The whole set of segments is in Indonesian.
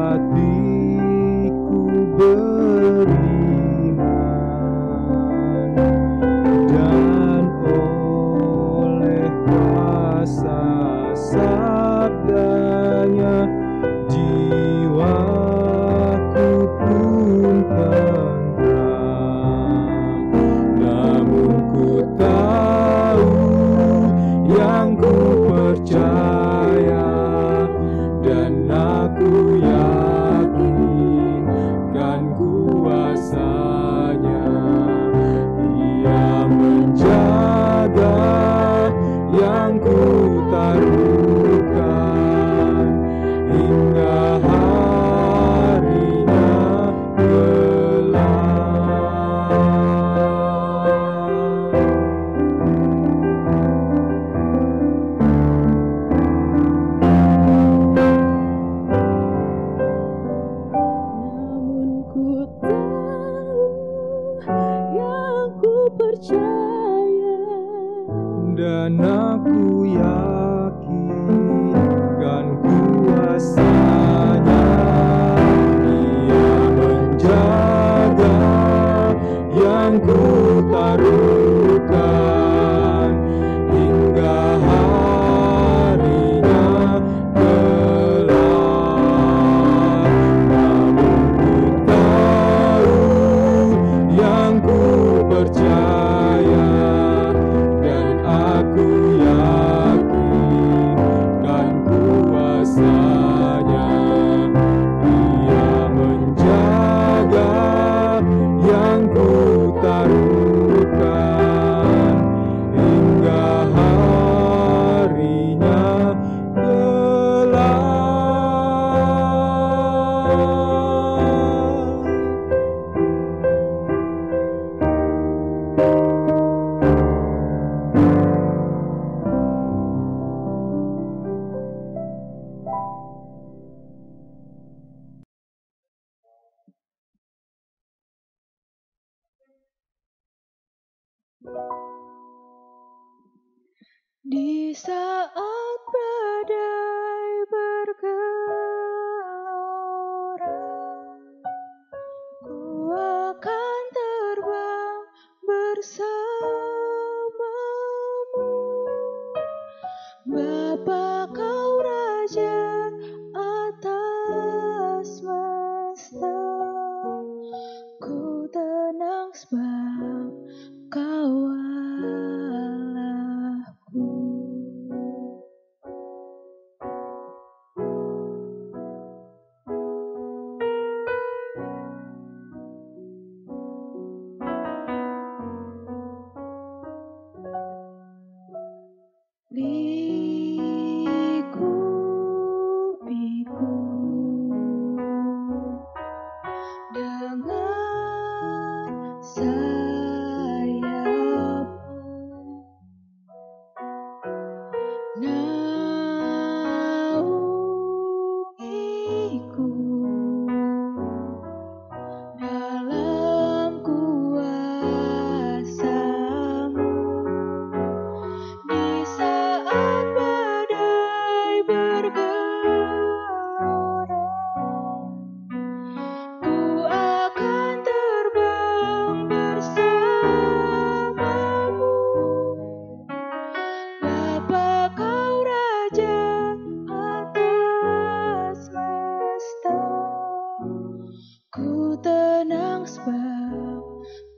hatiku beriman, dan oleh kuasa sabdanya jiwaku pun tentram. Namun ku tahu yang ku percaya, dan aku yakin kan kuasanya. Ia menjaga yang ku taruhkan hingga harinya kelak. Namun ku tahu yang ku percaya, Dan aku yakin kan kuasanya. Ia menjaga yang ku taruhkan hingga harinya kelak. Namun ku tahu yang ku percaya, dan aku yakin kan kuasanya. Ia menjaga yang ku taruhkan hingga harinya kelak. di saat badai bergelora, ku akan terbang bersamamu. Bapa kau raja atas semesta, ku tenang sebab kau Allahku. Likupiku dengan sayapmu, naungiku dalam kuasa-Mu. Di saat badai bergelora, ku akan terbang bersamamu. Bapa kau raja atas semesta, ku tenang sebab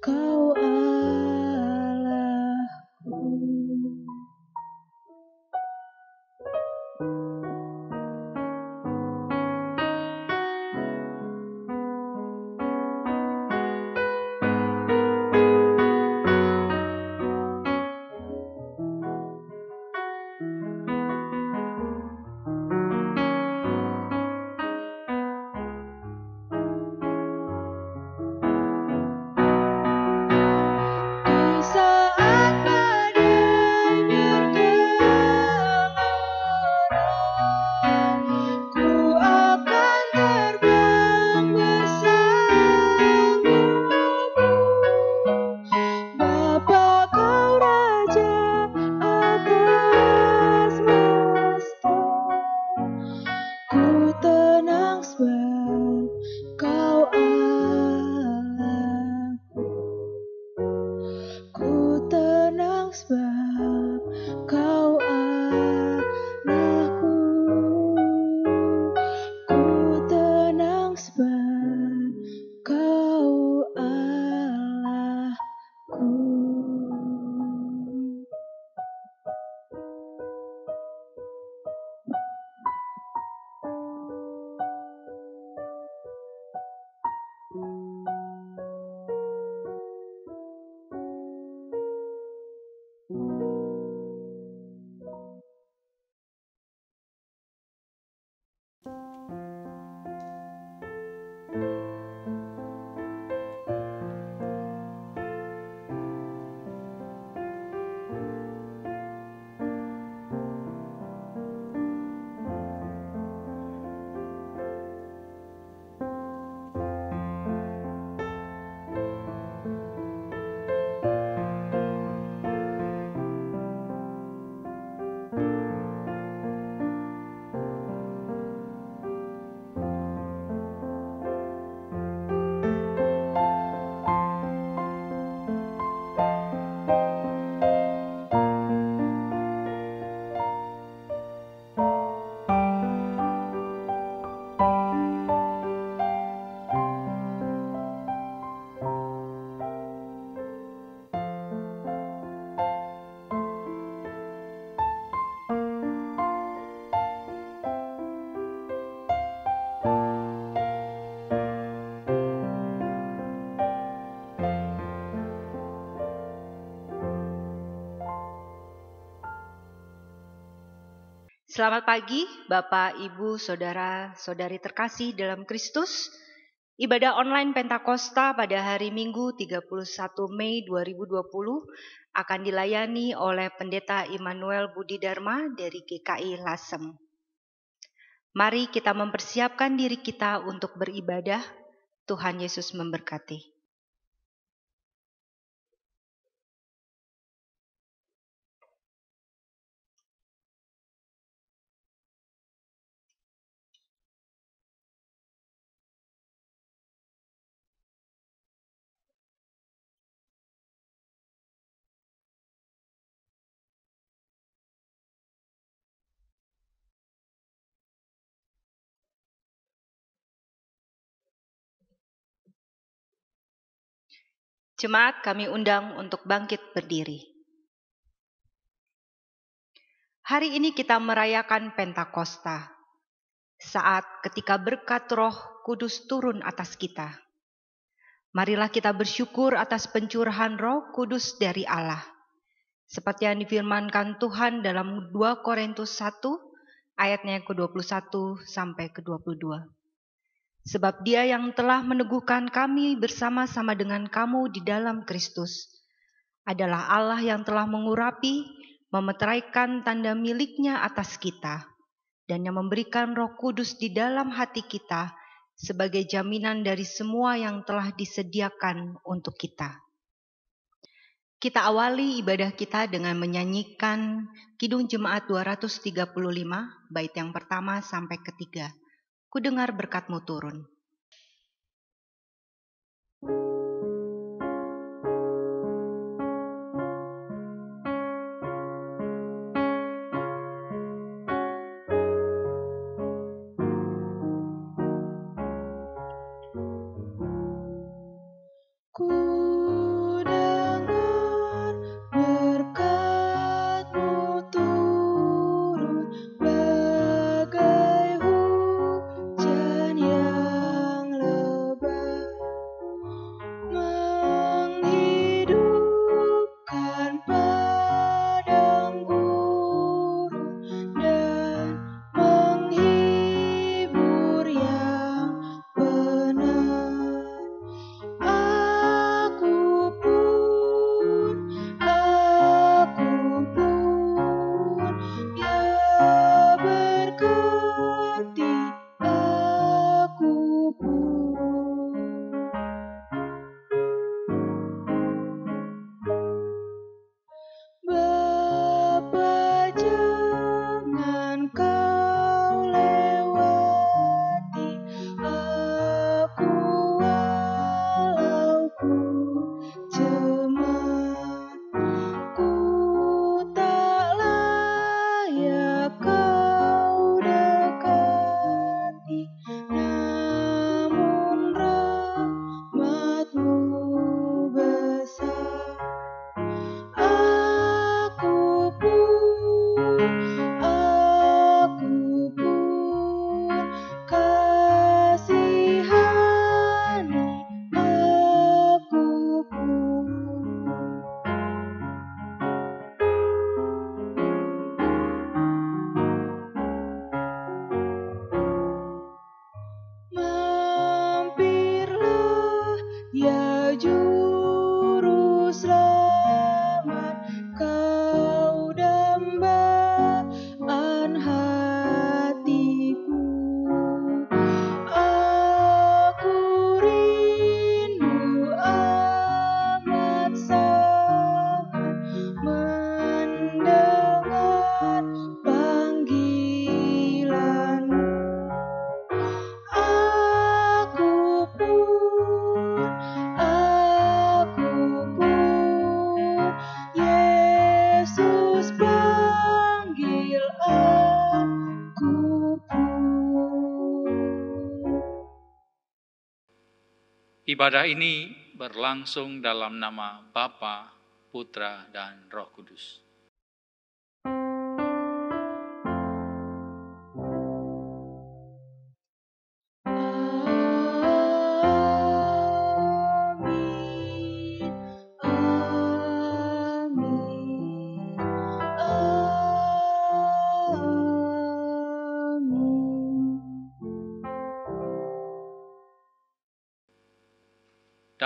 kau Allahku. Di saat badai bergelora, Selamat pagi, Bapak, Ibu, Saudara-saudari terkasih dalam Kristus. Ibadah online Pentakosta pada hari Minggu 31 Mei 2020 akan dilayani oleh Pendeta Immanuel Budi Dharma dari GKI Lasem. Mari kita mempersiapkan diri kita untuk beribadah. Tuhan Yesus memberkati. Jemaat kami undang untuk bangkit berdiri. Hari ini kita merayakan Pentakosta, saat ketika berkat Roh Kudus turun atas kita. Marilah kita bersyukur atas pencurahan Roh Kudus dari Allah. Seperti yang difirmankan Tuhan dalam 2 Korintus 1 ayatnya ke-21 sampai ke-22. Sebab Dia yang telah meneguhkan kami bersama-sama dengan kamu di dalam Kristus adalah Allah yang telah mengurapi, memeteraikan tanda miliknya atas kita, dan yang memberikan Roh Kudus di dalam hati kita sebagai jaminan dari semua yang telah disediakan untuk kita. Kita awali ibadah kita dengan menyanyikan Kidung Jemaat 235, bait yang pertama sampai ketiga. Ku dengar berkat-Mu turun. Ku dengar berkat-Mu turun bagai hujan yang lebat, menghidupkan padang gurun dan menghibur yang penat. Aku pun, ya berkati aku pun. Bapa, jangan Kau lewati aku walau ku jemaat. Ku tak layak Kau dekati, namun rahmat-Mu besar. Aku pun kasihani aku pun. Mampirlah ya Juru Selamat, Kau dambaan hatiku. Aku rindu amat sangat mendengar panggilan-Mu. Aku pun, Yesus panggil aku pun. Ibadah ini berlangsung dalam nama Bapa, Putra, dan Roh Kudus. Amin, amin, amin.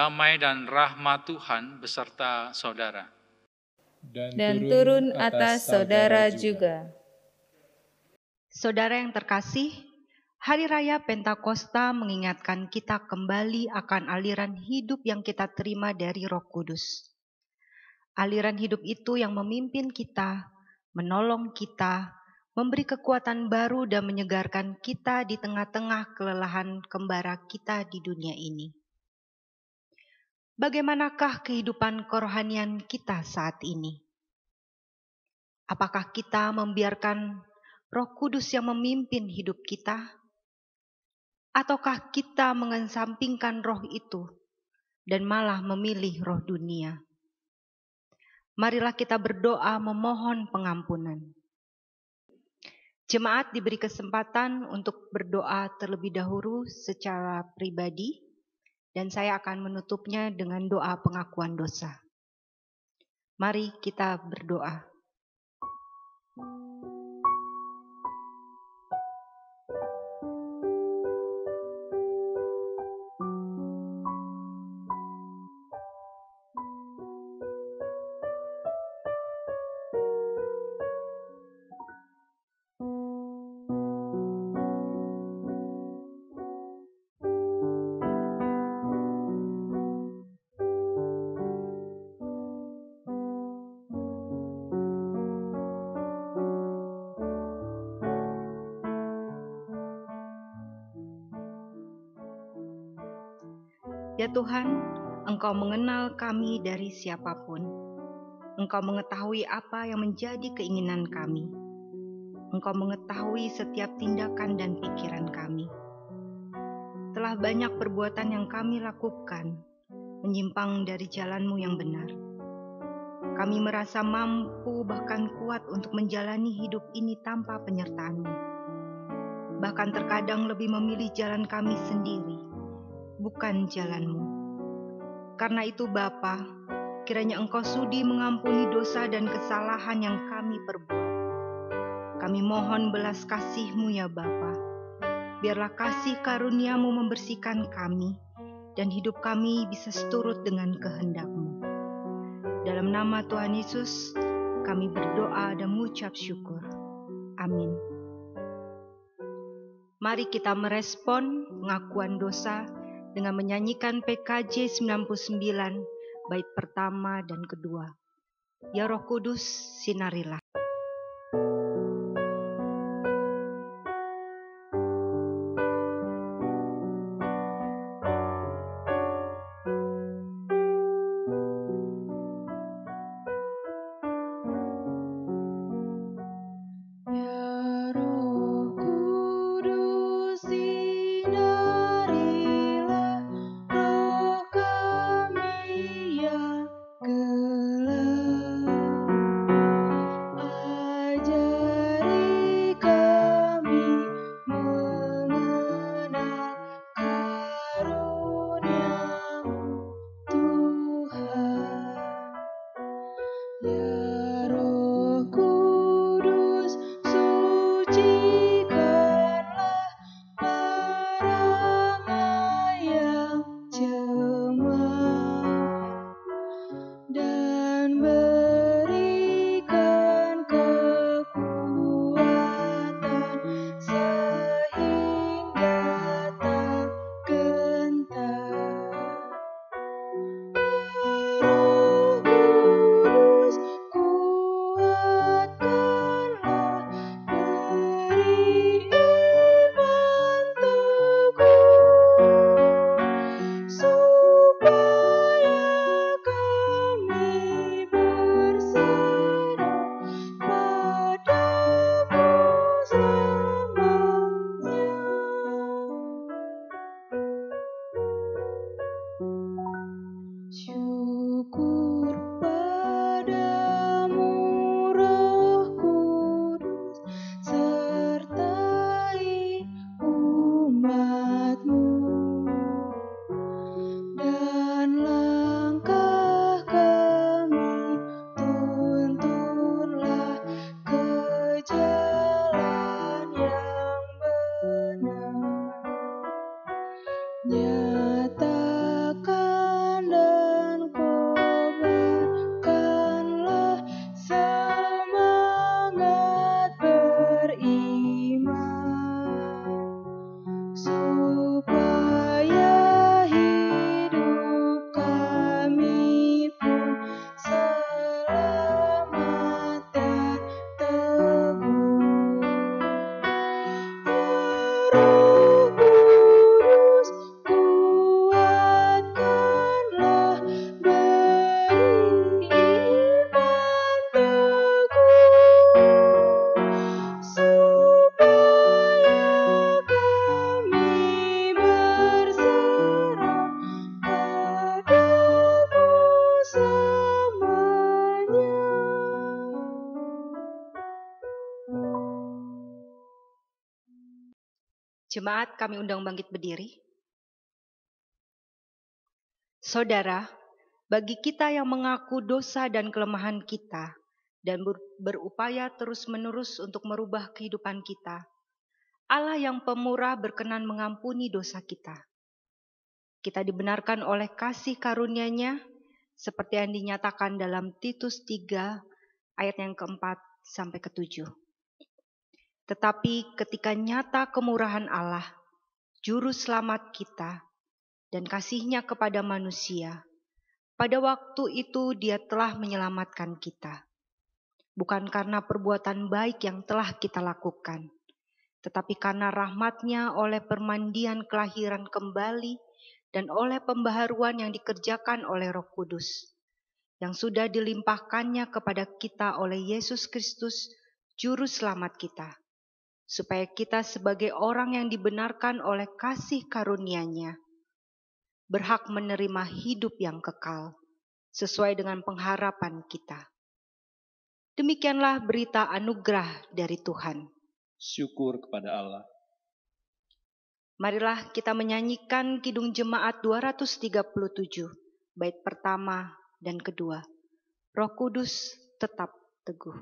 Damai dan rahmat Tuhan beserta saudara. Dan turun atas saudara juga. Saudara yang terkasih, Hari Raya Pentakosta mengingatkan kita kembali akan aliran hidup yang kita terima dari Roh Kudus. Aliran hidup itu yang memimpin kita, menolong kita, memberi kekuatan baru dan menyegarkan kita di tengah-tengah kelelahan kembara kita di dunia ini. Bagaimanakah kehidupan kerohanian kita saat ini? Apakah kita membiarkan Roh Kudus yang memimpin hidup kita? Ataukah kita mengesampingkan roh itu dan malah memilih roh dunia? Marilah kita berdoa memohon pengampunan. Jemaat diberi kesempatan untuk berdoa terlebih dahulu secara pribadi, dan saya akan menutupnya dengan doa pengakuan dosa. Mari kita berdoa. Ya Tuhan, Engkau mengenal kami dari siapapun. Engkau mengetahui apa yang menjadi keinginan kami. Engkau mengetahui setiap tindakan dan pikiran kami. Telah banyak perbuatan yang kami lakukan, menyimpang dari jalan-Mu yang benar. Kami merasa mampu bahkan kuat untuk menjalani hidup ini tanpa penyertaan-Mu. Bahkan terkadang lebih memilih jalan kami sendiri, bukan jalan-Mu. Karena itu Bapa, kiranya Engkau sudi mengampuni dosa dan kesalahan yang kami perbuat. Kami mohon belas kasih-Mu ya Bapa. Biarlah kasih karunia-Mu membersihkan kami, dan hidup kami bisa seturut dengan kehendak-Mu. Dalam nama Tuhan Yesus, kami berdoa dan mengucap syukur. Amin. Mari kita merespon pengakuan dosa dengan menyanyikan PKJ 99, bait pertama dan kedua. Ya Roh Kudus, sinarilah. Ya Roh Kudus, sinarilah roh kami yang gelap. Jemaat, kami undang bangkit berdiri. Saudara, bagi kita yang mengaku dosa dan kelemahan kita dan berupaya terus-menerus untuk merubah kehidupan kita, Allah yang pemurah berkenan mengampuni dosa kita. Kita dibenarkan oleh kasih karunia-Nya seperti yang dinyatakan dalam Titus 3 ayat yang keempat sampai ke-7. Tetapi ketika nyata kemurahan Allah, Juru Selamat kita, dan kasih-Nya kepada manusia, pada waktu itu Dia telah menyelamatkan kita. Bukan karena perbuatan baik yang telah kita lakukan, tetapi karena rahmat-Nya oleh permandian kelahiran kembali dan oleh pembaharuan yang dikerjakan oleh Roh Kudus, yang sudah dilimpahkannya kepada kita oleh Yesus Kristus, Juru Selamat kita, supaya kita sebagai orang yang dibenarkan oleh kasih karunia-Nya, berhak menerima hidup yang kekal, sesuai dengan pengharapan kita. Demikianlah berita anugerah dari Tuhan. Syukur kepada Allah. Marilah kita menyanyikan Kidung Jemaat 237, bait pertama dan kedua. Roh Kudus tetap teguh.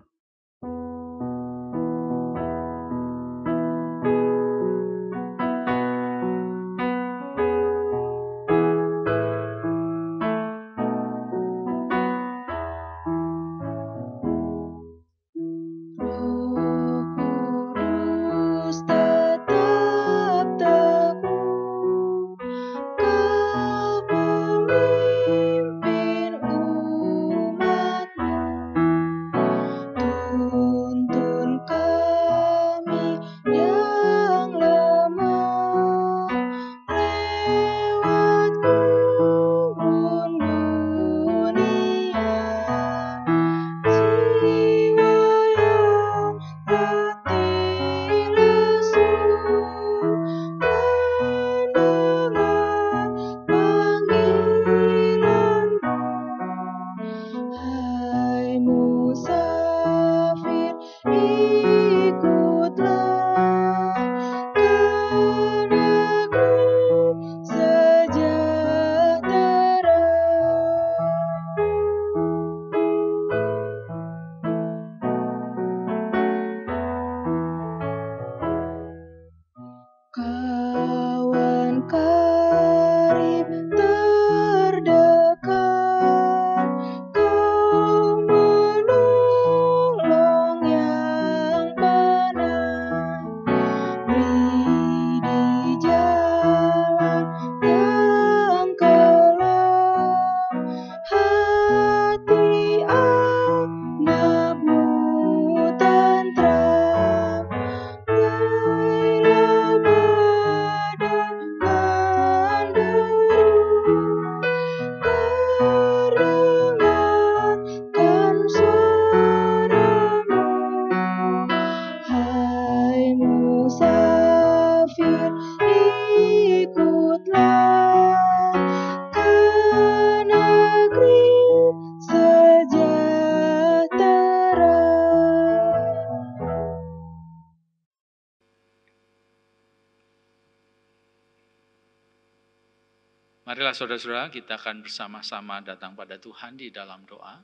Marilah saudara-saudara, kita akan bersama-sama datang pada Tuhan di dalam doa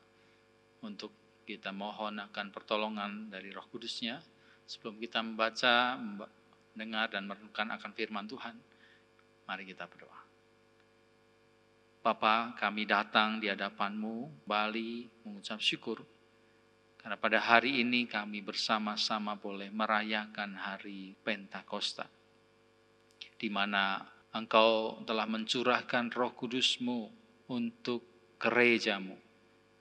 untuk kita mohon akan pertolongan dari Roh Kudus-Nya. Sebelum kita membaca, mendengar dan merenungkan akan firman Tuhan, mari kita berdoa. Bapa, kami datang di hadapan-Mu, kembali mengucap syukur karena pada hari ini kami bersama-sama boleh merayakan hari Pentakosta, di mana Engkau telah mencurahkan Roh Kudus-Mu untuk gereja-Mu.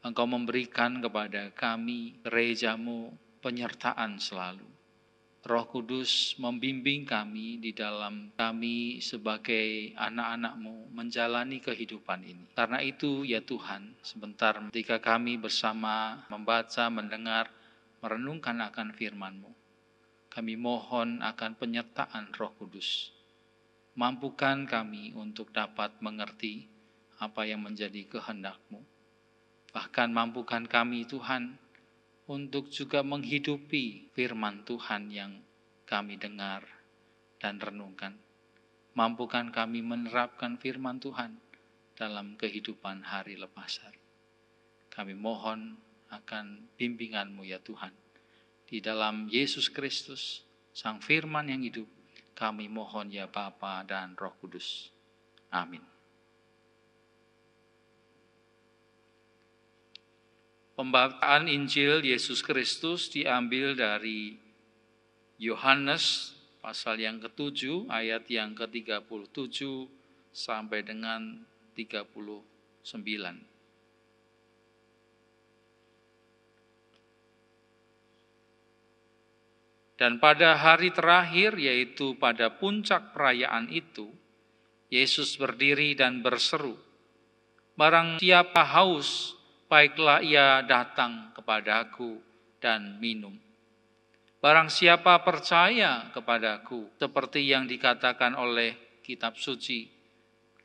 Engkau memberikan kepada kami, gereja-Mu, penyertaan selalu. Roh Kudus membimbing kami di dalam kami sebagai anak-anak-Mu menjalani kehidupan ini. Karena itu ya Tuhan, sebentar ketika kami bersama membaca, mendengar, merenungkan akan firman-Mu, kami mohon akan penyertaan Roh Kudus. Mampukan kami untuk dapat mengerti apa yang menjadi kehendak-Mu. Bahkan mampukan kami Tuhan untuk juga menghidupi firman Tuhan yang kami dengar dan renungkan. Mampukan kami menerapkan firman Tuhan dalam kehidupan hari lepas hari. Kami mohon akan bimbingan-Mu ya Tuhan. Di dalam Yesus Kristus, Sang Firman yang hidup, kami mohon ya Bapa dan Roh Kudus. Amin. Pembacaan Injil Yesus Kristus diambil dari Yohanes pasal yang ke-7 ayat yang ke-37 sampai dengan 39. Dan pada hari terakhir, yaitu pada puncak perayaan itu, Yesus berdiri dan berseru, "Barang siapa haus, baiklah ia datang kepadaku dan minum. Barang siapa percaya kepadaku, seperti yang dikatakan oleh kitab suci,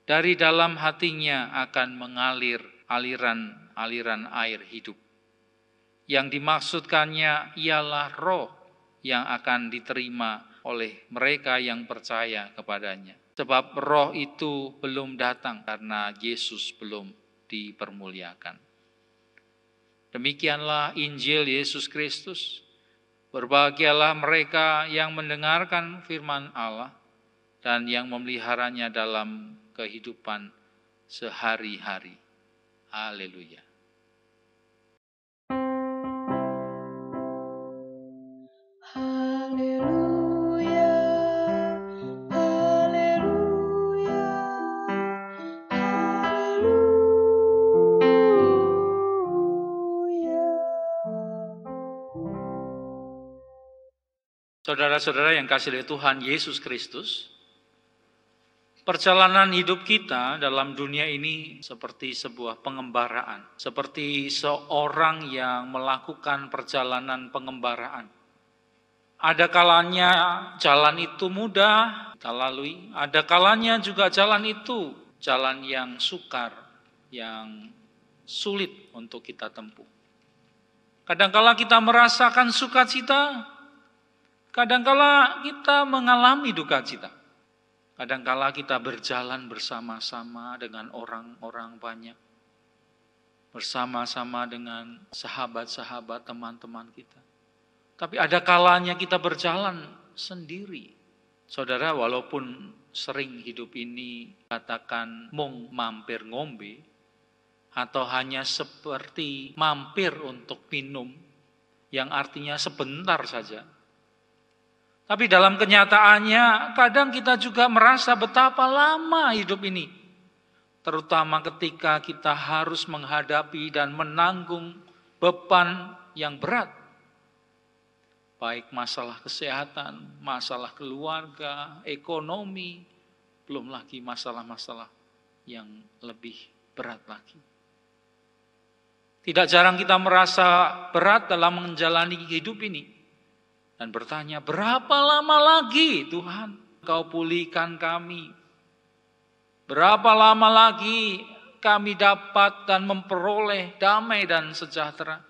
dari dalam hatinya akan mengalir aliran-aliran air hidup." Yang dimaksudkannya ialah roh yang akan diterima oleh mereka yang percaya kepadanya. Sebab roh itu belum datang karena Yesus belum dipermuliakan. Demikianlah Injil Yesus Kristus. Berbahagialah mereka yang mendengarkan firman Allah dan yang memeliharanya dalam kehidupan sehari-hari. Haleluya. Haleluya, haleluya, haleluya. Saudara-saudara yang kasih oleh Tuhan Yesus Kristus, perjalanan hidup kita dalam dunia ini seperti sebuah pengembaraan, seperti seorang yang melakukan perjalanan pengembaraan. Ada kalanya jalan itu mudah kita lalui, ada kalanya juga jalan itu jalan yang sukar, yang sulit untuk kita tempuh. Kadangkala kita merasakan sukacita, kadangkala kita mengalami duka cita. Kadangkala kita berjalan bersama-sama dengan orang-orang banyak, bersama-sama dengan sahabat-sahabat, teman-teman kita. Tapi ada kalanya kita berjalan sendiri. Saudara, walaupun sering hidup ini katakan mung mampir ngombe, atau hanya seperti mampir untuk minum, yang artinya sebentar saja. Tapi dalam kenyataannya, kadang kita juga merasa betapa lama hidup ini. Terutama ketika kita harus menghadapi dan menanggung beban yang berat. Baik masalah kesehatan, masalah keluarga, ekonomi, belum lagi masalah-masalah yang lebih berat lagi. Tidak jarang kita merasa berat dalam menjalani hidup ini. Dan bertanya, berapa lama lagi Tuhan Kau pulihkan kami? Berapa lama lagi kami dapat dan memperoleh damai dan sejahtera?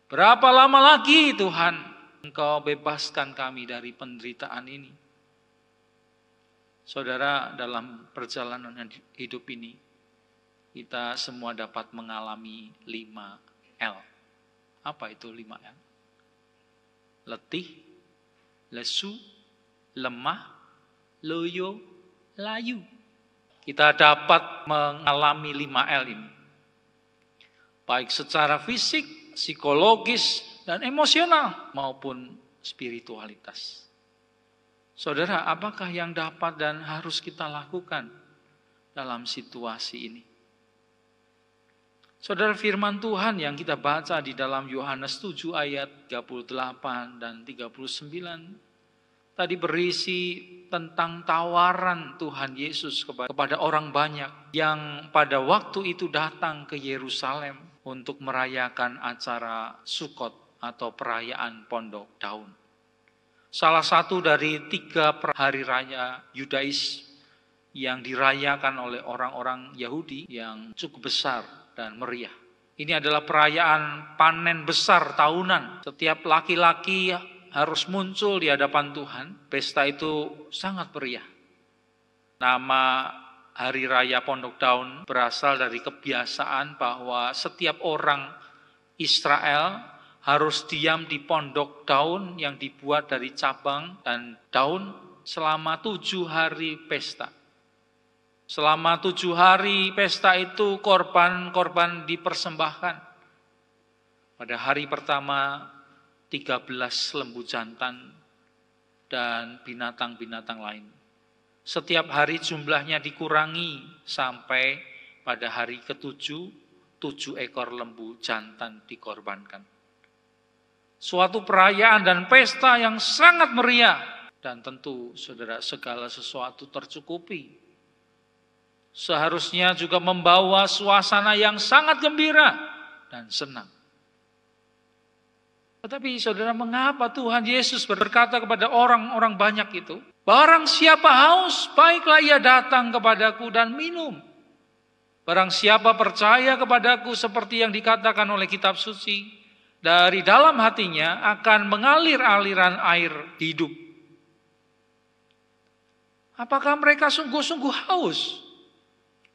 Berapa lama lagi Tuhan Engkau bebaskan kami dari penderitaan ini? Saudara, dalam perjalanan hidup ini, kita semua dapat mengalami 5L. Apa itu 5L? Letih, lesu, lemah, loyo, layu. Kita dapat mengalami 5L ini. Baik secara fisik, psikologis, dan emosional maupun spiritualitas. Saudara, apakah yang dapat dan harus kita lakukan dalam situasi ini? Saudara, firman Tuhan yang kita baca di dalam Yohanes 7 ayat 38 dan 39 tadi berisi tentang tawaran Tuhan Yesus kepada orang banyak yang pada waktu itu datang ke Yerusalem untuk merayakan acara Sukot atau perayaan Pondok Daun. Salah satu dari 3 hari raya Yudais yang dirayakan oleh orang-orang Yahudi yang cukup besar dan meriah. Ini adalah perayaan panen besar tahunan. Setiap laki-laki harus muncul di hadapan Tuhan. Pesta itu sangat meriah. Nama Hari Raya Pondok Daun berasal dari kebiasaan bahwa setiap orang Israel harus diam di pondok daun yang dibuat dari cabang dan daun selama 7 hari pesta. Selama 7 hari pesta itu korban-korban dipersembahkan. Pada hari pertama 13 lembu jantan dan binatang-binatang lain. Setiap hari jumlahnya dikurangi sampai pada hari ke-7, 7 ekor lembu jantan dikorbankan. Suatu perayaan dan pesta yang sangat meriah. Dan tentu saudara segala sesuatu tercukupi. Seharusnya juga membawa suasana yang sangat gembira dan senang. Tetapi saudara, mengapa Tuhan Yesus berkata kepada orang-orang banyak itu, barang siapa haus, baiklah ia datang kepadaku dan minum. Barang siapa percaya kepadaku seperti yang dikatakan oleh kitab suci, dari dalam hatinya akan mengalir aliran air hidup. Apakah mereka sungguh-sungguh haus?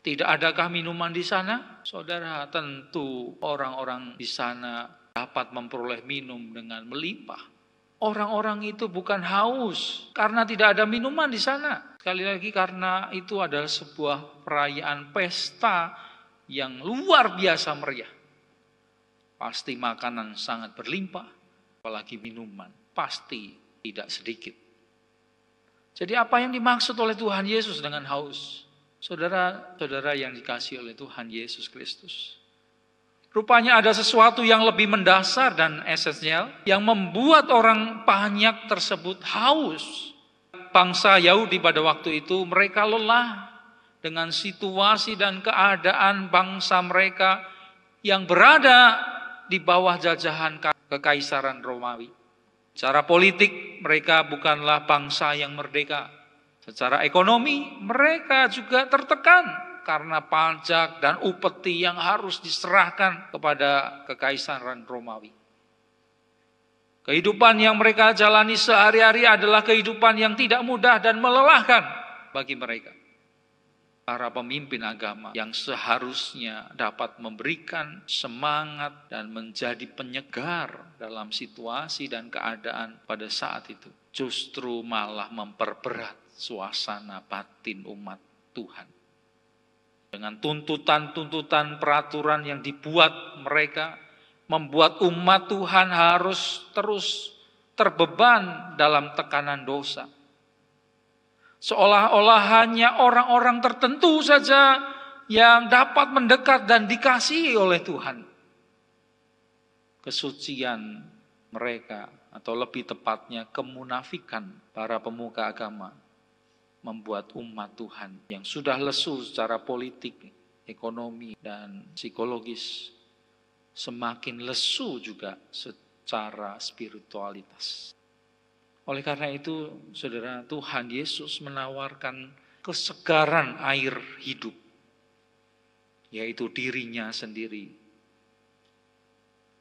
Tidak adakah minuman di sana? Saudara, tentu orang-orang di sana dapat memperoleh minum dengan melimpah. Orang-orang itu bukan haus karena tidak ada minuman di sana. Sekali lagi, karena itu adalah sebuah perayaan pesta yang luar biasa meriah. Pasti makanan sangat berlimpah, apalagi minuman pasti tidak sedikit. Jadi apa yang dimaksud oleh Tuhan Yesus dengan haus? Saudara-saudara yang dikasihi oleh Tuhan Yesus Kristus. Rupanya ada sesuatu yang lebih mendasar dan esensial yang membuat orang banyak tersebut haus. Bangsa Yahudi pada waktu itu mereka lelah dengan situasi dan keadaan bangsa mereka yang berada di bawah jajahan kekaisaran Romawi. Secara politik mereka bukanlah bangsa yang merdeka. Secara ekonomi mereka juga tertekan karena pajak dan upeti yang harus diserahkan kepada kekaisaran Romawi. Kehidupan yang mereka jalani sehari-hari adalah kehidupan yang tidak mudah dan melelahkan bagi mereka. Para pemimpin agama yang seharusnya dapat memberikan semangat dan menjadi penyegar dalam situasi dan keadaan pada saat itu, justru malah memperberat suasana batin umat Tuhan. Dengan tuntutan-tuntutan peraturan yang dibuat mereka, membuat umat Tuhan harus terus terbeban dalam tekanan dosa. Seolah-olah hanya orang-orang tertentu saja yang dapat mendekat dan dikasihi oleh Tuhan. Kesucian mereka, atau lebih tepatnya kemunafikan para pemuka agama, membuat umat Tuhan yang sudah lesu secara politik, ekonomi, dan psikologis semakin lesu juga secara spiritualitas. Oleh karena itu, saudara, Tuhan Yesus menawarkan kesegaran air hidup, yaitu dirinya sendiri.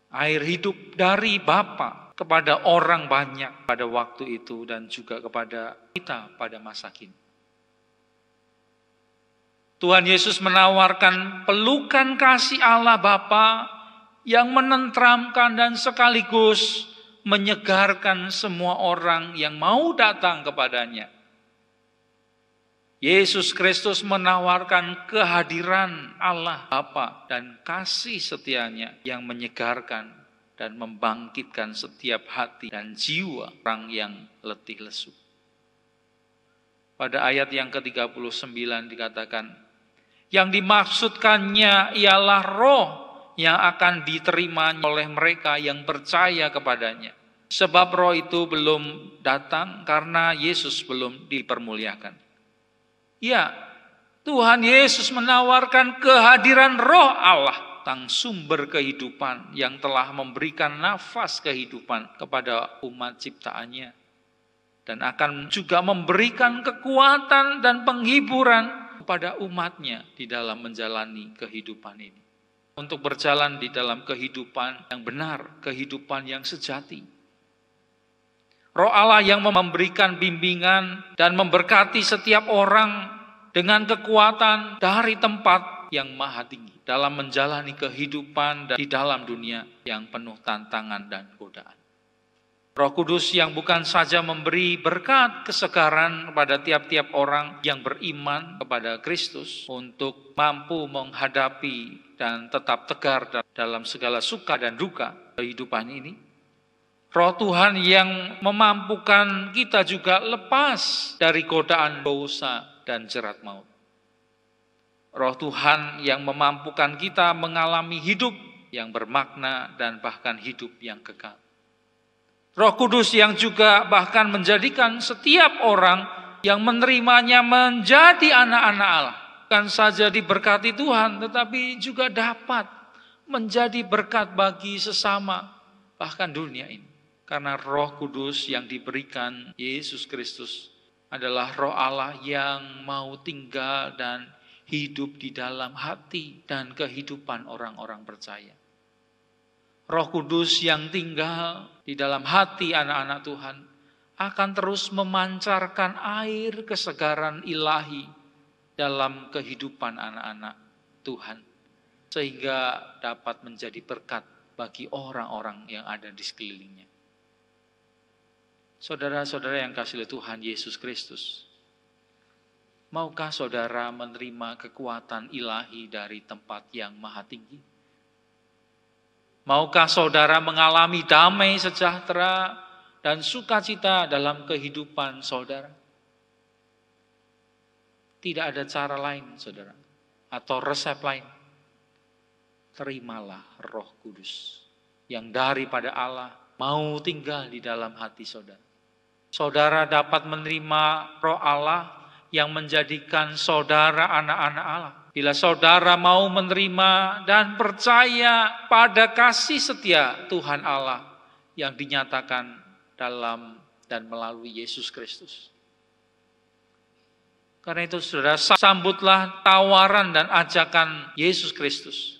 Air hidup dari Bapa kepada orang banyak pada waktu itu dan juga kepada kita pada masa kini. Tuhan Yesus menawarkan pelukan kasih Allah Bapa yang menenteramkan dan sekaligus menyegarkan semua orang yang mau datang kepadanya. Yesus Kristus menawarkan kehadiran Allah Bapa dan kasih setianya yang menyegarkan dan membangkitkan setiap hati dan jiwa orang yang letih lesu. Pada ayat yang ke-39 dikatakan, yang dimaksudkannya ialah roh yang akan diterima oleh mereka yang percaya kepadanya. Sebab roh itu belum datang karena Yesus belum dipermuliakan. Ya, Tuhan Yesus menawarkan kehadiran roh Allah, sang sumber kehidupan yang telah memberikan nafas kehidupan kepada umat ciptaannya. Dan akan juga memberikan kekuatan dan penghiburan kepada umatnya di dalam menjalani kehidupan ini. Untuk berjalan di dalam kehidupan yang benar, kehidupan yang sejati. Roh Allah yang memberikan bimbingan dan memberkati setiap orang dengan kekuatan dari tempat yang maha tinggi dalam menjalani kehidupan di dalam dunia yang penuh tantangan dan godaan. Roh Kudus yang bukan saja memberi berkat kesegaran kepada tiap-tiap orang yang beriman kepada Kristus untuk mampu menghadapi dan tetap tegar dalam segala suka dan duka kehidupan ini. Roh Tuhan yang memampukan kita juga lepas dari godaan dosa dan jerat maut. Roh Tuhan yang memampukan kita mengalami hidup yang bermakna dan bahkan hidup yang kekal. Roh Kudus yang juga bahkan menjadikan setiap orang yang menerimanya menjadi anak-anak Allah. Bukan saja diberkati Tuhan, tetapi juga dapat menjadi berkat bagi sesama, bahkan dunia ini. Karena Roh Kudus yang diberikan Yesus Kristus adalah Roh Allah yang mau tinggal dan hidup di dalam hati dan kehidupan orang-orang percaya. Roh Kudus yang tinggal di dalam hati anak-anak Tuhan akan terus memancarkan air kesegaran ilahi dalam kehidupan anak-anak Tuhan, sehingga dapat menjadi berkat bagi orang-orang yang ada di sekelilingnya. Saudara-saudara yang kasih oleh Tuhan Yesus Kristus, maukah saudara menerima kekuatan ilahi dari tempat yang maha tinggi? Maukah saudara mengalami damai, sejahtera, dan sukacita dalam kehidupan saudara? Tidak ada cara lain, saudara, atau resep lain. Terimalah Roh Kudus yang daripada Allah mau tinggal di dalam hati saudara. Saudara dapat menerima Roh Allah yang menjadikan saudara anak-anak Allah. Bila saudara mau menerima dan percaya pada kasih setia Tuhan Allah yang dinyatakan dalam dan melalui Yesus Kristus. Karena itu saudara, sambutlah tawaran dan ajakan Yesus Kristus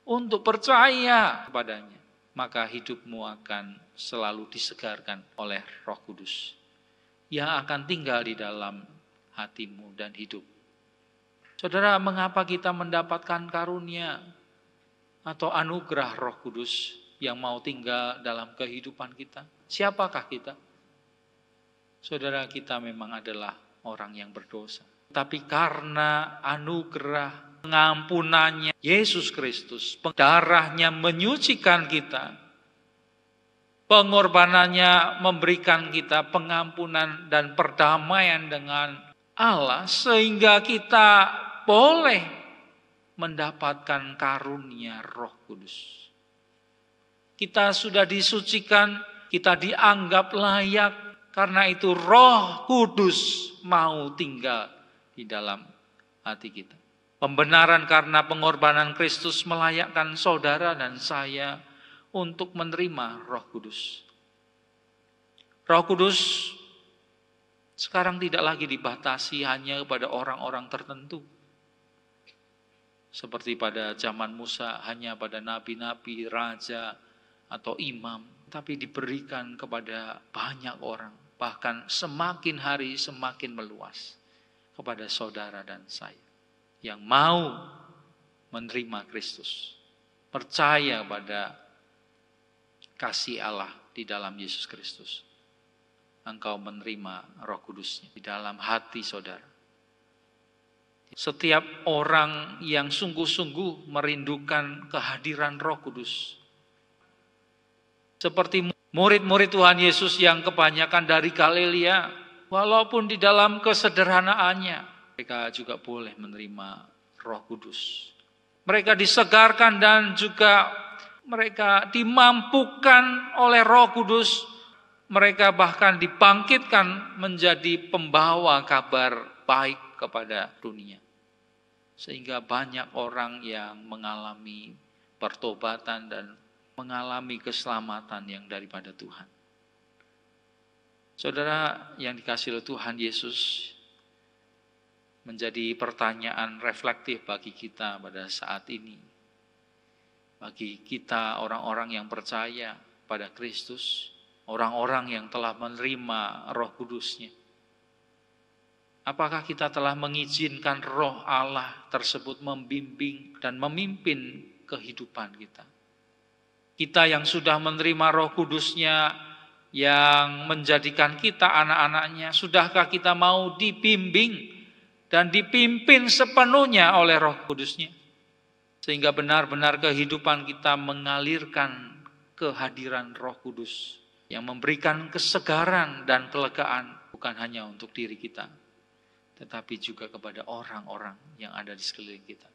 untuk percaya kepadanya. Maka hidupmu akan selalu disegarkan oleh Roh Kudus yang akan tinggal di dalam hatimu dan hidup. Saudara, mengapa kita mendapatkan karunia atau anugerah Roh Kudus yang mau tinggal dalam kehidupan kita? Siapakah kita? Saudara, kita memang adalah orang yang berdosa. Tapi karena anugerah pengampunannya Yesus Kristus, darahnya menyucikan kita, pengorbanannya memberikan kita pengampunan dan perdamaian dengan Allah, sehingga kita boleh mendapatkan karunia Roh Kudus. Kita sudah disucikan, kita dianggap layak, karena itu Roh Kudus mau tinggal di dalam hati kita. Pembenaran karena pengorbanan Kristus melayakkan saudara dan saya untuk menerima Roh Kudus. Roh Kudus sekarang tidak lagi dibatasi hanya kepada orang-orang tertentu. Seperti pada zaman Musa hanya pada nabi-nabi, raja, atau imam. Tapi diberikan kepada banyak orang. Bahkan semakin hari semakin meluas kepada saudara dan saya yang mau menerima Kristus, percaya pada kasih Allah di dalam Yesus Kristus. Engkau menerima Roh Kudus-Nya di dalam hati saudara. Setiap orang yang sungguh-sungguh merindukan kehadiran Roh Kudus, seperti murid-murid Tuhan Yesus yang kebanyakan dari Galilea, walaupun di dalam kesederhanaannya, mereka juga boleh menerima Roh Kudus. Mereka disegarkan dan juga mereka dimampukan oleh Roh Kudus. Mereka bahkan dibangkitkan menjadi pembawa kabar baik kepada dunia. Sehingga banyak orang yang mengalami pertobatan dan mengalami keselamatan yang daripada Tuhan. Saudara yang dikasihi oleh Tuhan Yesus, menjadi pertanyaan reflektif bagi kita pada saat ini. Bagi kita orang-orang yang percaya pada Kristus, orang-orang yang telah menerima Roh Kudus-Nya. Apakah kita telah mengizinkan Roh Allah tersebut membimbing dan memimpin kehidupan kita? Kita yang sudah menerima Roh Kudus-Nya, yang menjadikan kita anak-anaknya, sudahkah kita mau dibimbing dan dipimpin sepenuhnya oleh Roh Kudus-Nya? Sehingga benar-benar kehidupan kita mengalirkan kehadiran Roh Kudus yang memberikan kesegaran dan kelegaan bukan hanya untuk diri kita, tetapi juga kepada orang-orang yang ada di sekeliling kita.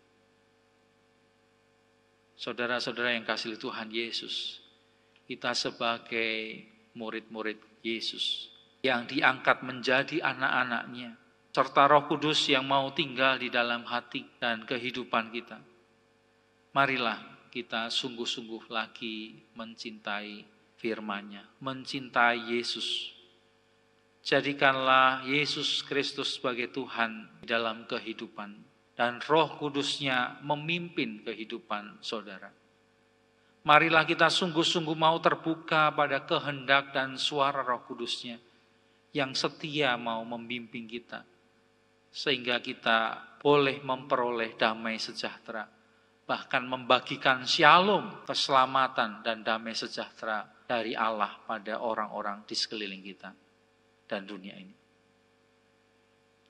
Saudara-saudara yang kasih Tuhan Yesus, kita sebagai murid-murid Yesus yang diangkat menjadi anak-anaknya, serta Roh Kudus yang mau tinggal di dalam hati dan kehidupan kita, marilah kita sungguh-sungguh lagi mencintai firman-Nya, mencintai Yesus. Jadikanlah Yesus Kristus sebagai Tuhan di dalam kehidupan, dan Roh Kudus-Nya memimpin kehidupan saudara. Marilah kita sungguh-sungguh mau terbuka pada kehendak dan suara Roh Kudus-Nya yang setia mau membimbing kita, sehingga kita boleh memperoleh damai sejahtera, bahkan membagikan shalom, keselamatan dan damai sejahtera dari Allah pada orang-orang di sekeliling kita dan dunia ini.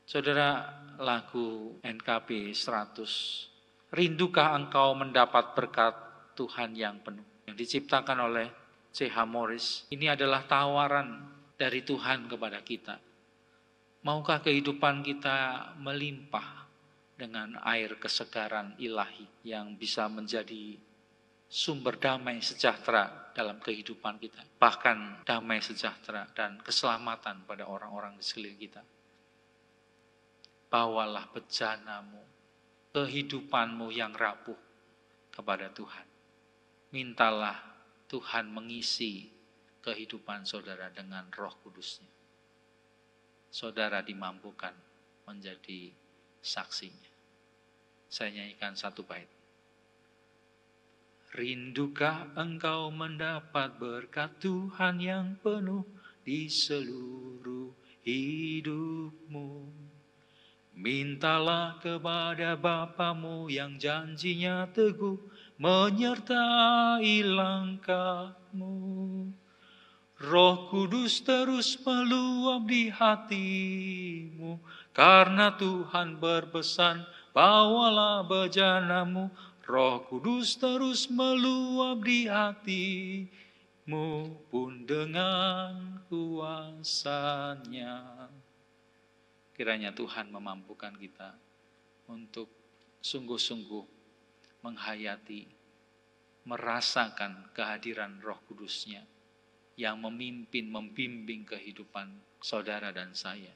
Saudara, lagu NKB 100, Rindukah engkau mendapat berkat Tuhan yang penuh, yang diciptakan oleh C.H. Morris. Ini adalah tawaran dari Tuhan kepada kita. Maukah kehidupan kita melimpah dengan air kesegaran ilahi yang bisa menjadi sumber damai sejahtera dalam kehidupan kita, bahkan damai sejahtera dan keselamatan pada orang-orang di sekeliling kita. Bawalah bejanamu, kehidupanmu yang rapuh kepada Tuhan. Mintalah Tuhan mengisi kehidupan saudara dengan Roh Kudus-Nya. Saudara dimampukan menjadi saksinya. Saya nyanyikan satu bait. Rindukah engkau mendapat berkat Tuhan yang penuh di seluruh hidupmu? Mintalah kepada Bapamu yang janjinya teguh menyertai langkahmu. Roh Kudus terus meluap di hatimu, karena Tuhan berpesan, bawalah bejanamu. Roh Kudus terus meluap di hatimu pun dengan kuasa-Nya. Kiranya Tuhan memampukan kita untuk sungguh-sungguh menghayati, merasakan kehadiran Roh Kudus-Nya yang memimpin, membimbing kehidupan saudara dan saya.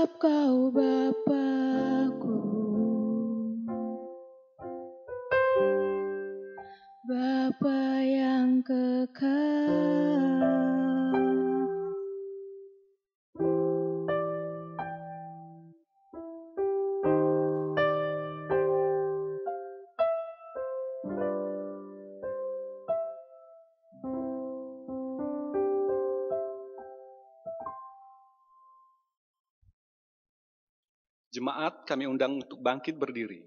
sebab Kau Bapa-Ku, Bapa yang kekal. Jemaat kami undang untuk bangkit berdiri.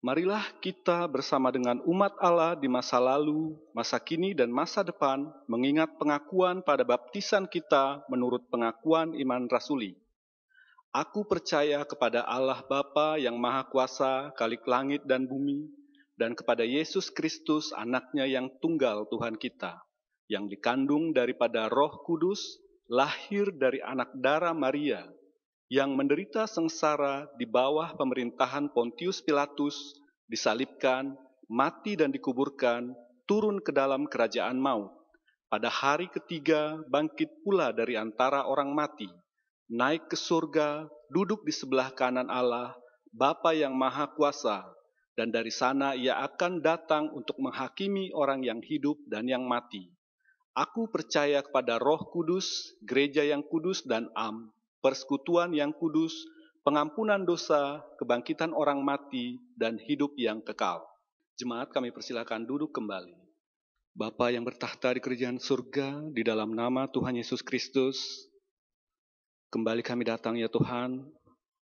Marilah kita bersama dengan umat Allah di masa lalu, masa kini, dan masa depan mengingat pengakuan pada baptisan kita menurut pengakuan iman rasuli. Aku percaya kepada Allah Bapa yang Maha Kuasa, Khalik langit dan bumi, dan kepada Yesus Kristus, anaknya yang tunggal Tuhan kita, yang dikandung daripada Roh Kudus, lahir dari anak darah Maria, yang menderita sengsara di bawah pemerintahan Pontius Pilatus, disalibkan, mati dan dikuburkan, turun ke dalam kerajaan maut. Pada hari ketiga bangkit pula dari antara orang mati, naik ke surga, duduk di sebelah kanan Allah, Bapa yang Maha Kuasa, dan dari sana ia akan datang untuk menghakimi orang yang hidup dan yang mati. Aku percaya kepada Roh Kudus, gereja yang kudus dan am, persekutuan yang kudus, pengampunan dosa, kebangkitan orang mati, dan hidup yang kekal. Jemaat kami persilakan duduk kembali. Bapa yang bertahta di kerajaan surga, di dalam nama Tuhan Yesus Kristus, kembali kami datang ya Tuhan.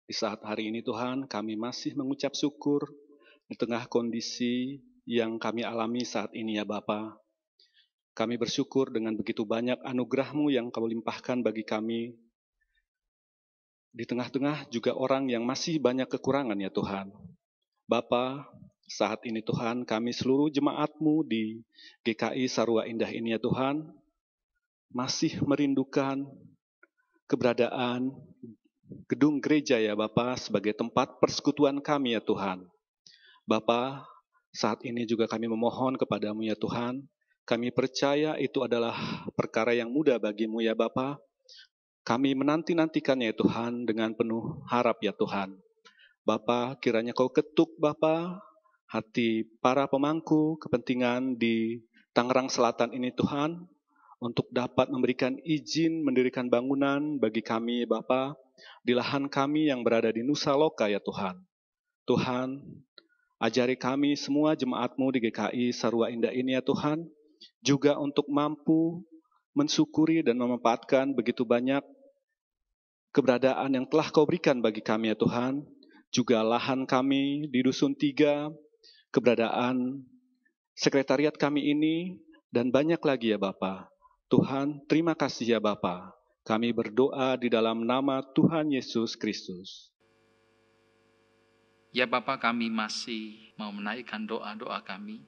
Di saat hari ini Tuhan, kami masih mengucap syukur di tengah kondisi yang kami alami saat ini ya Bapa. Kami bersyukur dengan begitu banyak anugerah-Mu yang Kau limpahkan bagi kami. Di tengah-tengah juga orang yang masih banyak kekurangan ya Tuhan. Bapa, saat ini Tuhan, kami seluruh jemaat-Mu di GKI Sarua Indah ini ya Tuhan, masih merindukan keberadaan gedung gereja ya Bapa sebagai tempat persekutuan kami ya Tuhan. Bapa, saat ini juga kami memohon kepadamu ya Tuhan, kami percaya itu adalah perkara yang mudah bagimu ya Bapa. Kami menanti-nantikannya ya Tuhan dengan penuh harap ya Tuhan. Bapa, kiranya Kau ketuk Bapa hati para pemangku kepentingan di Tangerang Selatan ini Tuhan, untuk dapat memberikan izin mendirikan bangunan bagi kami Bapa di lahan kami yang berada di Nusa Loka ya Tuhan. Tuhan, ajari kami semua jemaat-Mu di GKI Sarua Indah ini ya Tuhan, juga untuk mampu mensyukuri dan memanfaatkan begitu banyak keberadaan yang telah Kau berikan bagi kami ya Tuhan, juga lahan kami di Dusun 3, keberadaan sekretariat kami ini, dan banyak lagi ya Bapa. Tuhan, terima kasih ya Bapa. Kami berdoa di dalam nama Tuhan Yesus Kristus. Ya Bapa, kami masih mau menaikkan doa-doa kami.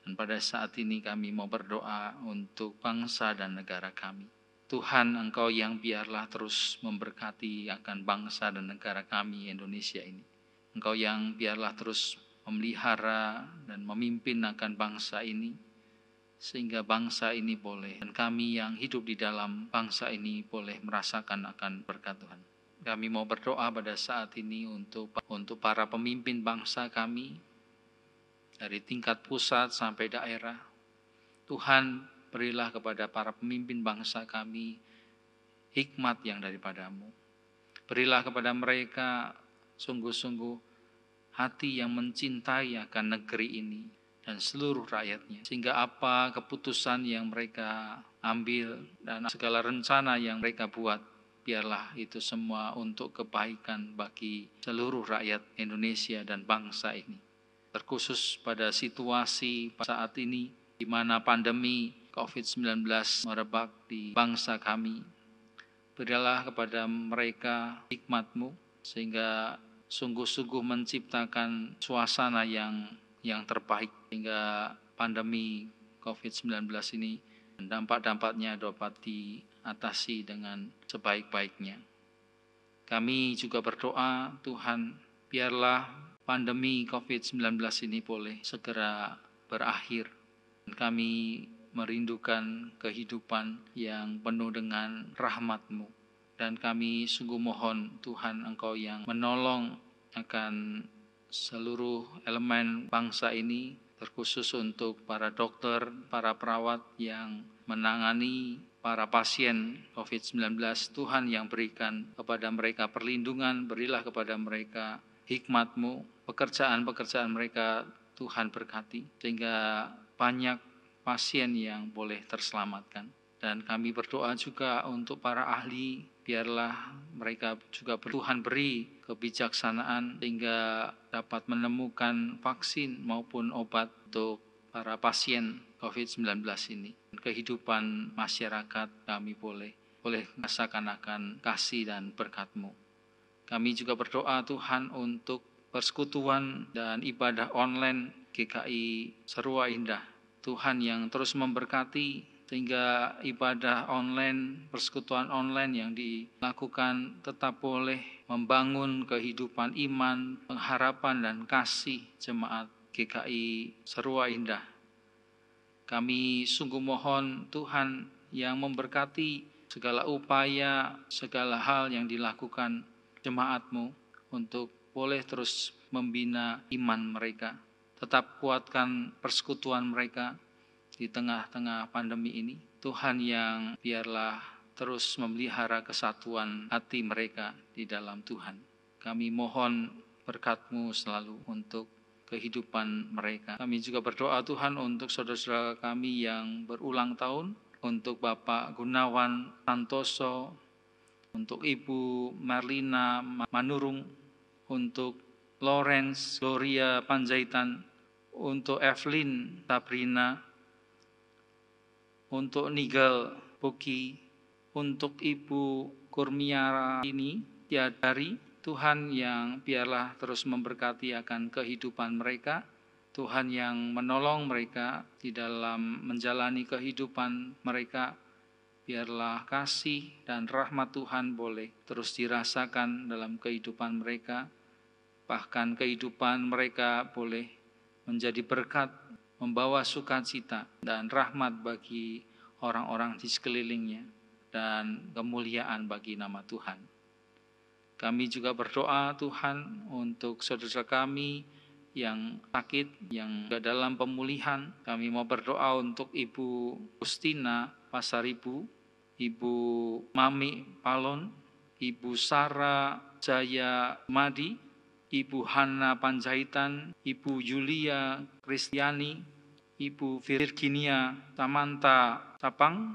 Dan pada saat ini kami mau berdoa untuk bangsa dan negara kami. Tuhan, Engkau yang biarlah terus memberkati akan bangsa dan negara kami Indonesia ini. Engkau yang biarlah terus memelihara dan memimpin akan bangsa ini. Sehingga bangsa ini boleh, dan kami yang hidup di dalam bangsa ini boleh merasakan akan berkat Tuhan. Kami mau berdoa pada saat ini untuk para pemimpin bangsa kami, dari tingkat pusat sampai daerah. Tuhan, berilah kepada para pemimpin bangsa kami hikmat yang daripada-Mu. Berilah kepada mereka sungguh-sungguh hati yang mencintai akan negeri ini dan seluruh rakyatnya. Sehingga apa keputusan yang mereka ambil dan segala rencana yang mereka buat, biarlah itu semua untuk kebaikan bagi seluruh rakyat Indonesia dan bangsa ini. Terkhusus pada situasi saat ini di mana pandemi COVID-19 merebak di bangsa kami. Berilah kepada mereka hikmat-Mu sehingga sungguh-sungguh menciptakan suasana yang terbaik sehingga pandemi COVID-19 ini dan dampak-dampaknya dapat diatasi dengan sebaik-baiknya. Kami juga berdoa, Tuhan, biarlah pandemi COVID-19 ini boleh segera berakhir. Kami merindukan kehidupan yang penuh dengan rahmat-Mu. Dan kami sungguh mohon Tuhan, Engkau yang menolong akan seluruh elemen bangsa ini, terkhusus untuk para dokter, para perawat yang menangani para pasien COVID-19. Tuhan yang berikan kepada mereka perlindungan, berilah kepada mereka hikmat-Mu, pekerjaan-pekerjaan mereka Tuhan berkati, sehingga banyak pasien yang boleh terselamatkan. Dan kami berdoa juga untuk para ahli, biarlah mereka juga Tuhan beri kebijaksanaan sehingga dapat menemukan vaksin maupun obat untuk para pasien COVID-19 ini. Kehidupan masyarakat kami boleh merasakan akan kasih dan berkat-Mu. Kami juga berdoa Tuhan untuk persekutuan dan ibadah online GKI Serua Indah. Tuhan yang terus memberkati sehingga ibadah online, persekutuan online yang dilakukan tetap boleh membangun kehidupan iman, pengharapan dan kasih jemaat GKI Serua Indah. Kami sungguh mohon Tuhan yang memberkati segala upaya, segala hal yang dilakukan jemaat-Mu untuk boleh terus membina iman mereka. Tetap kuatkan persekutuan mereka di tengah-tengah pandemi ini. Tuhan yang biarlah terus memelihara kesatuan hati mereka di dalam Tuhan. Kami mohon berkat-Mu selalu untuk kehidupan mereka. Kami juga berdoa Tuhan untuk saudara-saudara kami yang berulang tahun, untuk Bapak Gunawan Santoso, untuk Ibu Marlina Manurung, untuk Lawrence Gloria Panjaitan, untuk Evelyn Sabrina, untuk Nigel Buki, untuk Ibu Kurmiara ini Tiadari. Tuhan yang biarlah terus memberkati akan kehidupan mereka. Tuhan yang menolong mereka di dalam menjalani kehidupan mereka. Biarlah kasih dan rahmat Tuhan boleh terus dirasakan dalam kehidupan mereka. Bahkan kehidupan mereka boleh menjadi berkat, membawa sukacita dan rahmat bagi orang-orang di sekelilingnya, dan kemuliaan bagi nama Tuhan. Kami juga berdoa Tuhan untuk saudara kami yang sakit, yang dalam pemulihan. Kami mau berdoa untuk Ibu Justina Pasaribu, Ibu Mami Palon, Ibu Sarah Jaya Madi, Ibu Hana Panjaitan, Ibu Yulia Kristiani, Ibu Virginia Samantha Sapang,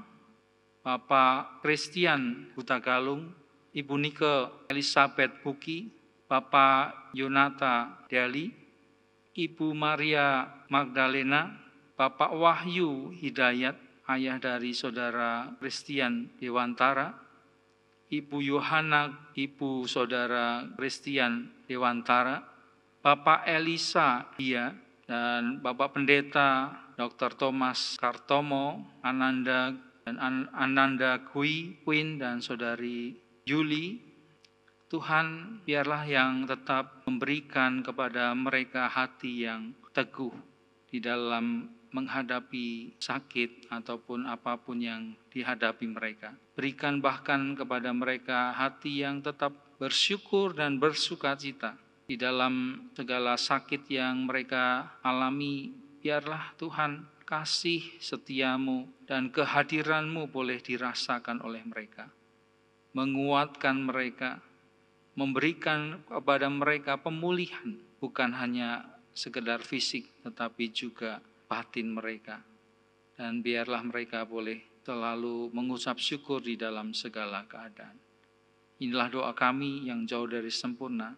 Bapak Christian Hutagalung, Ibu Nike Elizabeth Buki, Bapak Yonata Deli, Ibu Maria Magdalena, Bapak Wahyu Hidayat, ayah dari saudara Christian Dewantara, Ibu Yohana, ibu saudara Christian Dewantara, Bapak Elisa Dia, dan Bapak Pendeta Dr. Thomas Kartomo, Ananda dan Ananda Queen dan saudari Yuli. Tuhan biarlah yang tetap memberikan kepada mereka hati yang teguh di dalam menghadapi sakit ataupun apapun yang dihadapi mereka. Berikan bahkan kepada mereka hati yang tetap bersyukur dan bersukacita di dalam segala sakit yang mereka alami. Biarlah Tuhan kasih setiamu dan kehadiranmu boleh dirasakan oleh mereka. Menguatkan mereka, memberikan kepada mereka pemulihan, bukan hanya sekedar fisik tetapi juga batin mereka. Dan biarlah mereka boleh selalu mengucap syukur di dalam segala keadaan. Inilah doa kami yang jauh dari sempurna,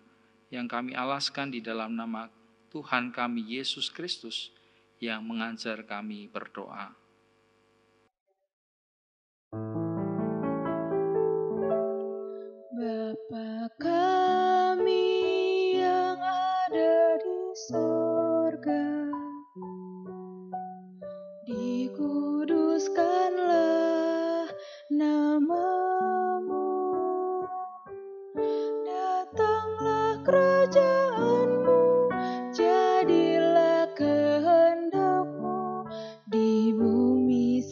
yang kami alaskan di dalam nama Tuhan kami Yesus Kristus yang mengajar kami berdoa. Bapa kami yang ada di sorga, dikuduskanlah namamu, datanglah kerajaanmu, jadilah kehendakmu di bumi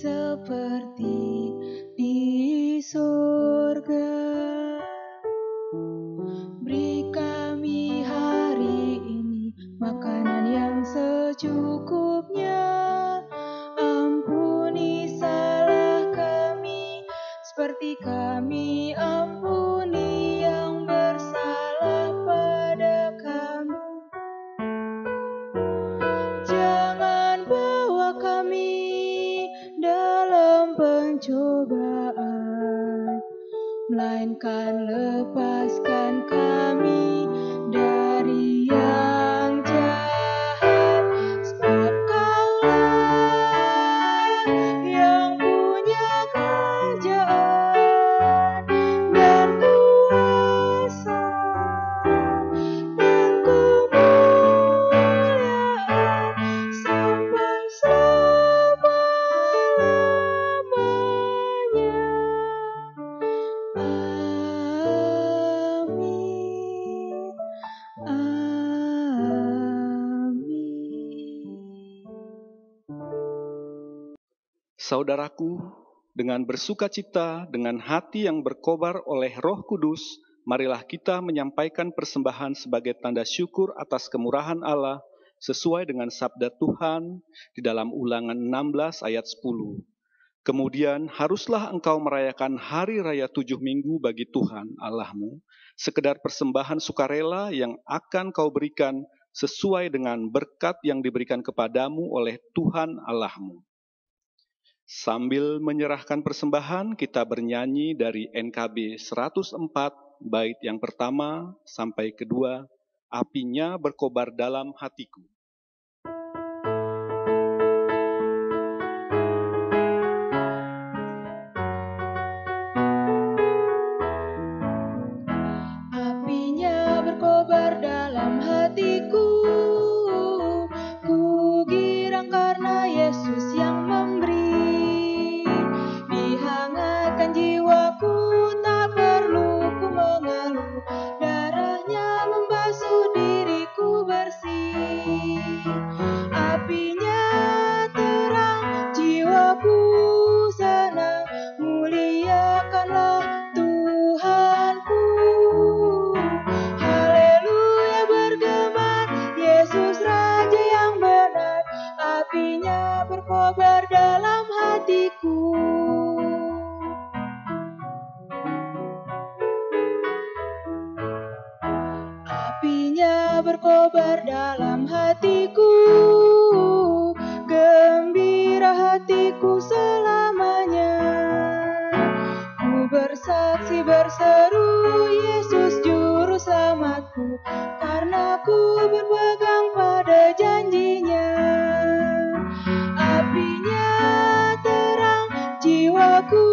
melainkan lepaskan kami dari yang jahat. Sebab Kaulah yang punya kerajaan dan kuasa dan kemuliaan sampai selama-lamanya. Amin. Amin. Saudaraku, dengan bersukacita, dengan hati yang berkobar oleh Roh Kudus, marilah kita menyampaikan persembahan sebagai tanda syukur atas kemurahan Allah sesuai dengan sabda Tuhan di dalam Ulangan 16 ayat 10. Kemudian haruslah engkau merayakan hari raya 7 minggu bagi Tuhan Allahmu, sekedar persembahan sukarela yang akan kau berikan sesuai dengan berkat yang diberikan kepadamu oleh Tuhan Allahmu. Sambil menyerahkan persembahan, kita bernyanyi dari NKB 104, bait yang pertama sampai kedua, apinya berkobar dalam hatiku. Apinya berkobar dalam hatiku, ku girang karena Yesus yang memberi. Dihangatkan jiwaku, tak perlu ku mengeluh, darahnya membasuh diriku bersih. Apinya terang, jiwaku senang, muliakanlah Tuhanku. Haleluya bergema, Yesus Raja yang benar, apinya berkobar dalam hatiku. Apinya berkobar dalam hatiku, gembira hatiku selamanya. Ku bersaksi berseru, Yesus juru selamatku, karena ku berpegang pada janjinya. Apinya terang, jiwaku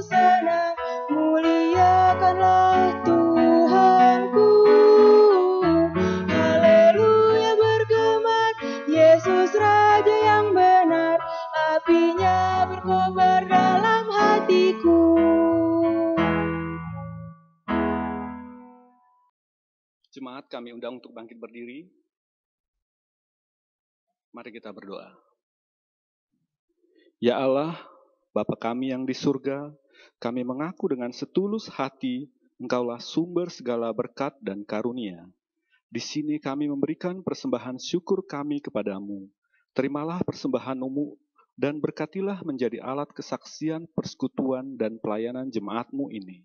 senang, muliakanlah Tuhanku. Haleluya bergema, Yesus Raja yang benar, apinya berkobar dalam hatiku. Jemaat, kami undang untuk bangkit berdiri. Mari kita berdoa. Ya Allah, Bapa kami yang di surga, kami mengaku dengan setulus hati, Engkaulah sumber segala berkat dan karunia. Di sini kami memberikan persembahan syukur kami kepadamu. Terimalah persembahan-Mu dan berkatilah menjadi alat kesaksian, persekutuan, dan pelayanan jemaat-Mu ini.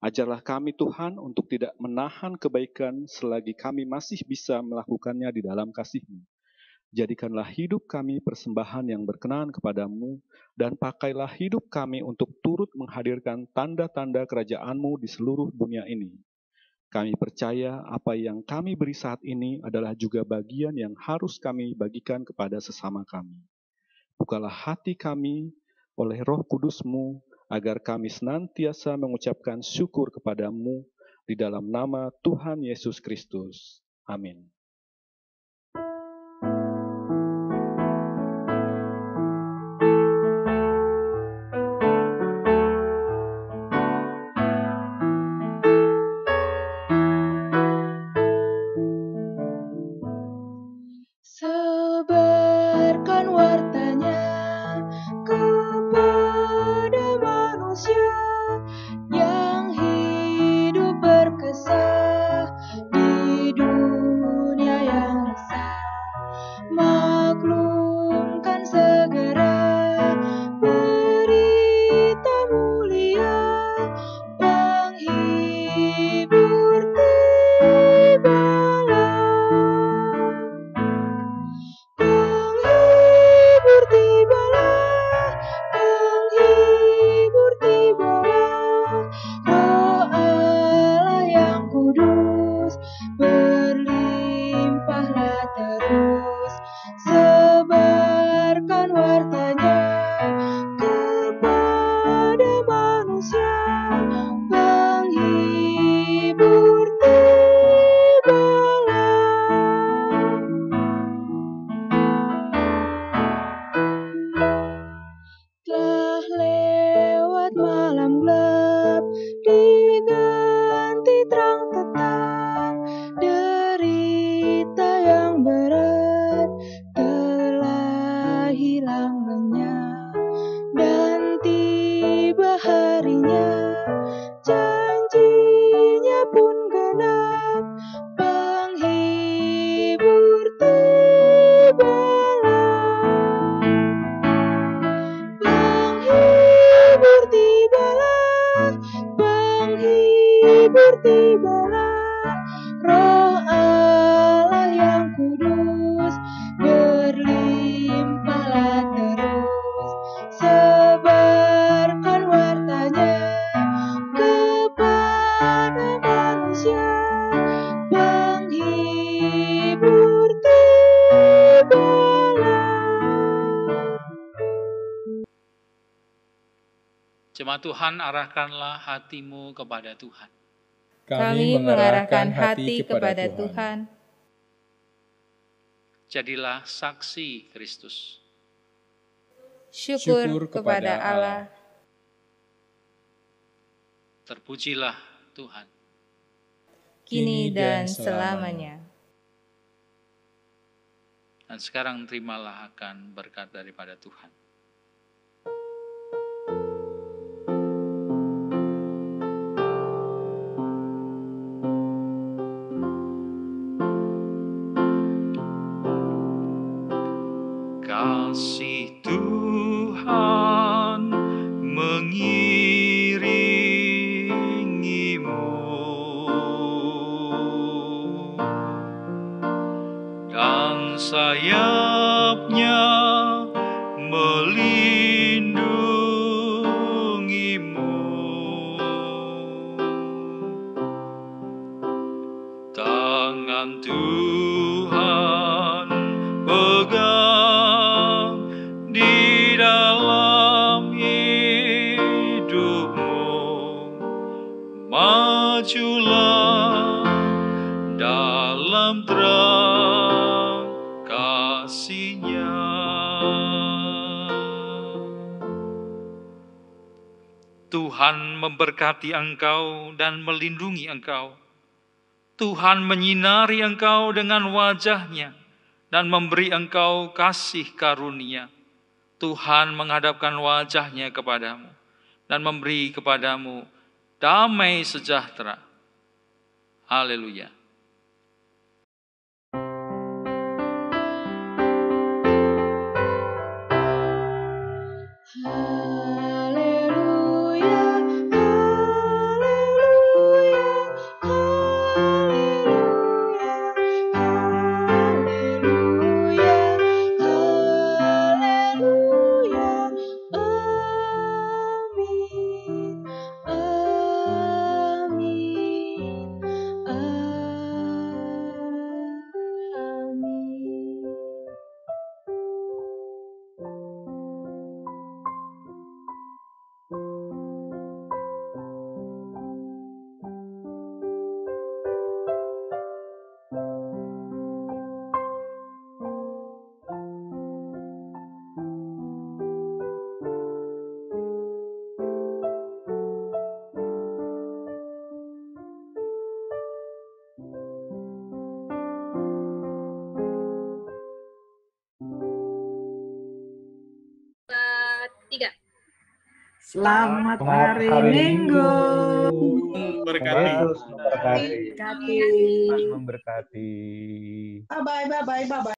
Ajarlah kami Tuhan untuk tidak menahan kebaikan selagi kami masih bisa melakukannya di dalam kasih-Mu. Jadikanlah hidup kami persembahan yang berkenan kepadamu, dan pakailah hidup kami untuk turut menghadirkan tanda-tanda kerajaan-Mu di seluruh dunia ini. Kami percaya apa yang kami beri saat ini adalah juga bagian yang harus kami bagikan kepada sesama kami. Bukalah hati kami oleh Roh Kudus-Mu, agar kami senantiasa mengucapkan syukur kepadamu di dalam nama Tuhan Yesus Kristus. Amin. Sebarkan wartanya kepada manusia yang hidup berkesah di dunia. berlimpahlah terus. Sebarkan wartanya kepada manusia, penghibur tibalah. Jemaat Tuhan, arahkanlah hatimu kepada Tuhan. Kami mengarahkan hati kepada Tuhan. Jadilah saksi Kristus. Syukur kepada Allah. Terpujilah Tuhan. Kini dan selamanya. Dan sekarang terimalah akan berkat daripada Tuhan. Kasih Tuhan mengiringimu dan sayapnya melindungimu. Tangan Tuhan pegang di dalam hidupmu, majulah dalam terang kasih-Nya. Tuhan memberkati engkau dan melindungi engkau. Tuhan menyinari engkau dengan wajah-Nya dan memberi engkau kasih karunia. Tuhan menghadapkan wajah-Nya kepadamu dan memberi kepadamu damai sejahtera. Haleluya. Haleluya, haleluya, haleluya, haleluya, haleluya. Amin, amin, amin. Selamat hari Minggu. Yesus memberkati. Memberkati. Bye bye.